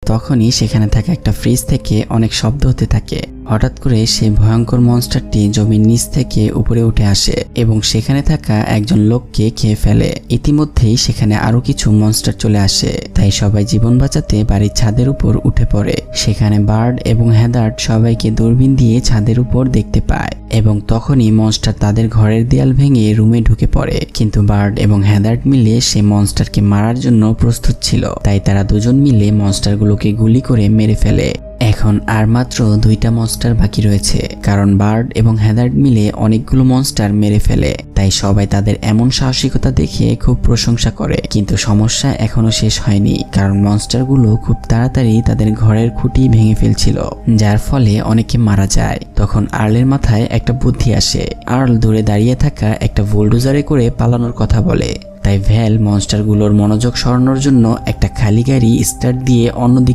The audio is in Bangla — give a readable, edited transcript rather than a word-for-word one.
তখনই সেখানে থাকা একটা ফ্রিজ থেকে অনেক শব্দ হতে থাকে। হঠাৎ করে সেই ভয়ঙ্কর মনস্টারটি জমির নিচ থেকে উপরে উঠে আসে এবং সেখানে থাকা একজন লোককে খেয়ে ফেলে। ইতিমধ্যেই সেখানে আরো কিছু মনস্টার চলে আসে, তাই সবাই জীবন বাঁচাতে বাড়ির ছাদের উপর উঠে পড়ে। সেখানে বার্ড এবং হেদার্ড সবাইকে দূরবীন দিয়ে ছাদের উপর দেখতে পায় এবং তখনই মনস্টার তাদের ঘরের দেয়াল ভেঙে রুমে ঢুকে পড়ে। কিন্তু বার্ড এবং হেদার্ড মিলে সেই মনস্টারকে মারার জন্য প্রস্তুত ছিল, তাই তারা দুজন মিলে মনস্টারগুলোকে গুলি করে মেরে ফেলে। এখন আর মাত্র 2টা মনস্টার বাকি রয়েছে, কারণ বার্ড এবং হেদার্ড মিলে অনেকগুলো মনস্টার মেরে ফেলে। তাই সবাই তাদের এমন সাহসিকতা দেখে খুব প্রশংসা করে। কিন্তু সমস্যা এখনো শেষ হয়নি, কারণ মনস্টারগুলো খুব তাড়াতাড়ি তাদের ঘরের খুঁটি ভেঙে ফেলছিল, যার ফলে অনেকে মারা যায়। তখন আর্লের মাথায় একটা বুদ্ধি আসে। আর্ল দূরে দাঁড়িয়ে থাকা একটা বুলডোজারে করে পালানোর কথা বলে। তাই ভ্যাল মনস্টারগুলোর মনোযোগ সরানোর জন্য একটা খালি গাড়ি স্টার্ট দিয়ে অন্যদিকে